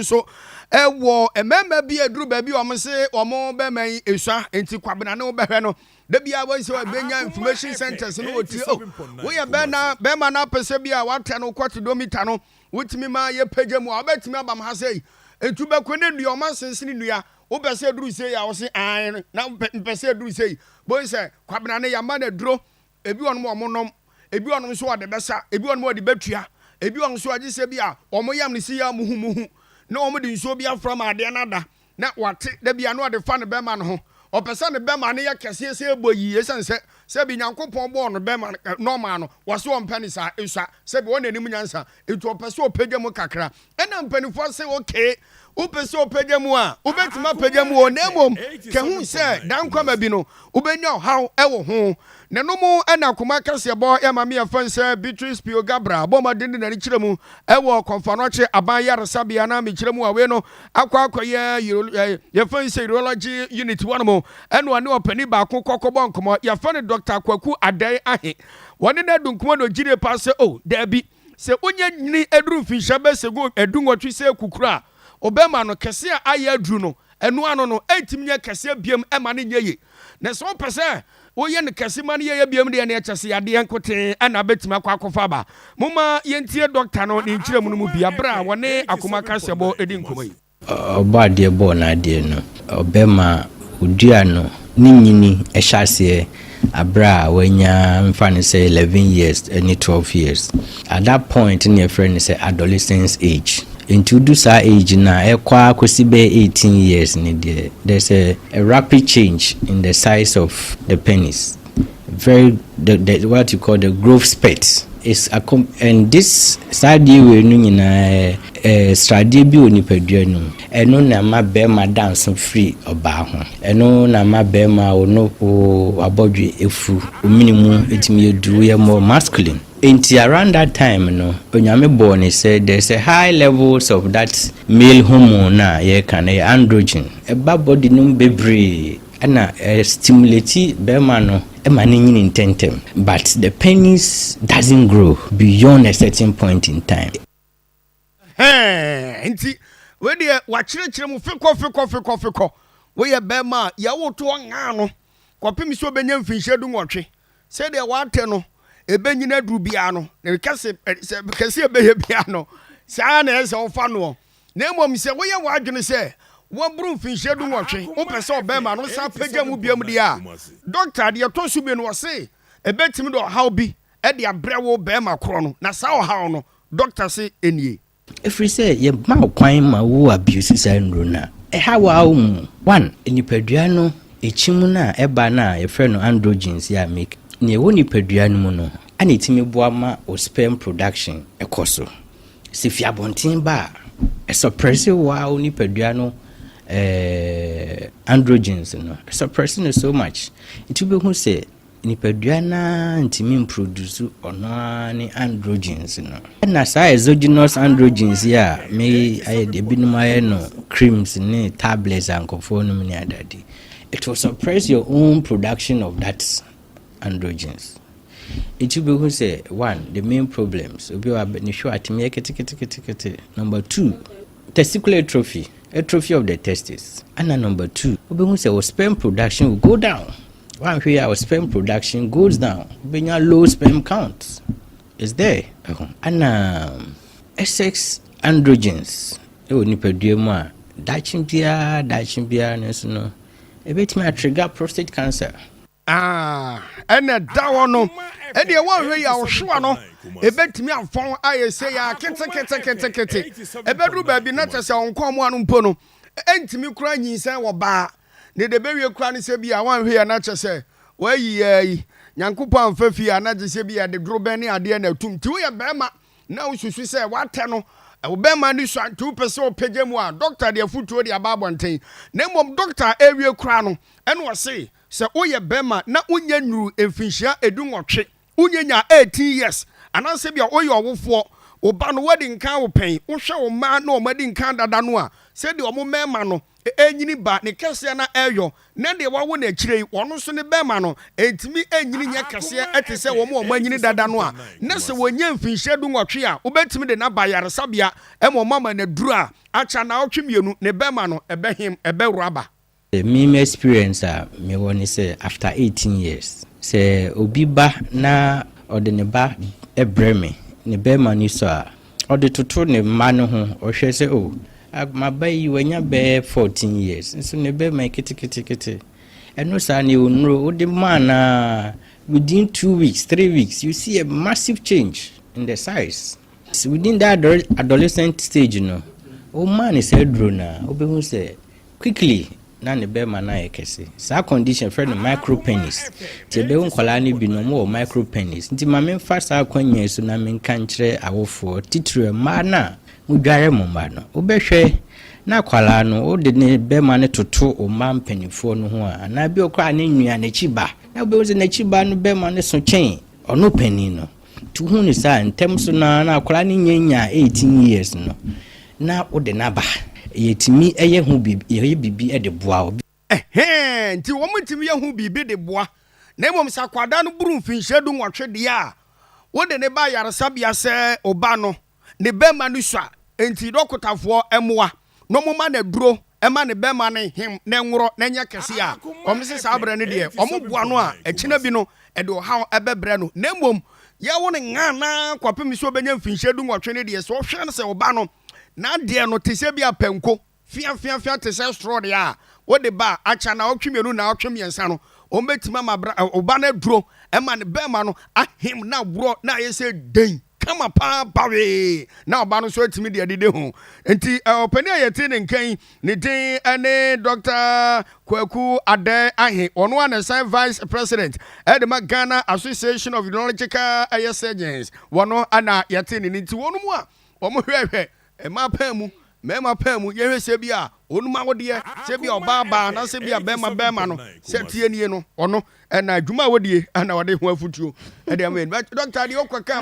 so wo emema bi aduru ba bi o mo se o mo be man esua enti kwabena ne wo behwe no da bia wo se benya information centers no oti wo ye be ma na pese bia wate no kwati domita no wotimi ma ye pagya mu obetimi abam ha sei entu be kone nua o ma sensini nua wo be se duru sei ya wo se an na pese duru sei bo se kwabena ne ya ma na duro ebi won mo nom ebi won so ode besa ebi won mo ode betua ebi won so agi se bia o mo yam ne si ya muhu na omo di nso bia from ade nada na wate da bia no ade fa ne bema no ho opesa ne bema ne ya kese se eboyi esense se bi nyankopon bo no bema normal no wase o mpani sa esua se bi wona nim nyansa etu opesa opagya mu kakra ena mpanifo se okay upese opagya mu a ubetima pagya mu o na emom ke hu se dan kwama bi no ubenya haw ewo ho ne no mu ena koma kase bo ya mame ya fanse p3nis gabra bo ma dindi na kire mu ewo konfanoche aban yaresabia na me kire mu awe no akwakoye ya fanse urology unit 1 mo eno ane opani ba kokobon komo ya fane Dr. Kwaku Adai ahe woni na dunkumo no gire pa se o da bi se onye ni eduru finsha be se go edunwotwi se kukura obema no kese a aye aduru no enu ano no entimnya kese biem ema ne nyeye na so pese woye ne kese ma ne ye biem de ne kyese yade enkote ana betima kwakofa ba muma yentie doctor no ne nkire mu no mu bia bra wone akoma kasebo edi nkomai oba de bo na de no obema udua no ninyini ehase abra wenya mfane say 11 years any 12 years at that point in your friend say adolescence age into this age na ekwa kosibe 18 years ni there there's a rapid change in the size of the penis very the what you call the growth spurt is and this side we nu nyina strategy bi onipadua nu eno na ma be ma dance free oba ho eno na ma be ma ono abodwe efu ominimu etimi eduru ye more masculine. Inti around that time no onyame born said there's a high levels of that male hormone na ye kan androgen eba body num bebre ana stimulate be ma no emanating in tentem, but the penis doesn't grow beyond a certain point in time. Inti we de wachire mu feko we ye be ma ya woto nga no kopim so benya mfinhye du nwotwe se de wate no ebenyina duru bia no ne kase ebeye bia no saa na ese ofa no na emom se we ye wadwene se wabru mfinhye du nwotwe wo pese obema no sa pagya mu biam dia doctor de to so bi no se ebetimi do how bi e de abrewo bema kro no na sa how no doctor se enie if we say ye ma kwan ma wo abuse sandro na how one enipadua no echimu na eba na ye frɛ no androgens ya make ne wo nipadua no mu no anetimi boa ma o sperm production ekoso se fiabontin ba e suppress wa o nipadua no androgens no suppressing so much it will be who say nipadua na ntimi produce ono ni androgens no na sa exogenous androgens ya me de binuma ye no creams ni tablets and conform ni adadi it will suppress your own production of that androgens. It will be who say one the main problems will be number 2 testicular atrophy of the testes, and number 2 will be who say sperm production will go down. One here our sperm production goes down, being a low sperm count is there, and sex androgens nipadua dachimpia no a bit may trigger prostate cancer. And a dawono and the one way our shwano a bet me a phone I say ya kete a bedroom baby not as on come one umpono enti crying in say wa ba ne de be crying say be a one here not say where ye nyankupa amfafi anaje say be a de grobeni ade na tum ti we bema na ususu say what no obema ni so 2% pagya mu a doctor de afutuo de ababonten na mom doctor ewie kra no ene wo say se oye bema na unya nuru emfinhia edunwotwe unyenya 18 years ananse bia oye owofo oba no wedding kan wo pen wo hwe wo ma na o wedding kan dada no a se de o mo mema no enyini ba ne kese na eyo na de wawo na akire wono so ne bema no entimi enyini nya kese etese wo mo anyini dada no a na se wonya mfinhye du nwotwe a obetimi de na ba yaresabia emo mama na duru a acha na otwemienu ne bema no ebehim eberaba. Me experience me woni say after 18 years say obi ba na ode ne ba ebreme ne bema ni so a ode toto ne ma no ho o hwe say o my baby when you be 14 years so ne be my kiti and no sa ne onro the man within 2 weeks 3 weeks you see a massive change in the size. So within that adolescent stage o man is headro na obehu say quickly na ne be man na ekese sa condition friend micro penis te be nkwala ne bi no mo micro penis nti ma me fa sa kwanya so na me nkan kire awofo titire ma na mudware mo ma no obehwe na kwala no o de ne be ma ne toto o ma mpanifo no ho a na bi okra ne nwua na chiba na obehu se na chiba no be ma ne so chen ono pani no tu hu ni sa ntem so na kwala ne nyanya 18 years no na o de na ba yetimi eye hu bibi eye bibi e de boa obi nti wo mutimi ye hu bibi de boa na emom sa kwada no buru mfinhye du nwotwe de a wo de ne ba yaresabia se oba no ne bema no swa enti dokotafo emoa no moma na duro ema ne bema ne him na nworo na nya kese a omse sa abre ne de omoboa no a ekina bi no e de ha ebebre no na emom ye wo ne nga na kwapem so benya mfinhye du nwotwe ne de so hwe ne se oba no na de no tese bia penko fia tese straw de a wo de ba acha na otwemienu na otwemiensa no ombetima mabra oba na duro ema ne bema no ahim na woro na yese den kama pa bawe na oba no so atimi de adide ho enti opani ayete ne nkan ne den ane Dr. Kwaku Ade Ahe ono an vice president at the Ghana Association of Urological Surgeons wono ana yete ne nti wono mu a omo hwehwe ema pamu ye se bia onuma wodie se bia oba na se bia bema no se tie nie no ono na adwuma wodie ana wode ho afutuo e de amen Dr. de okwa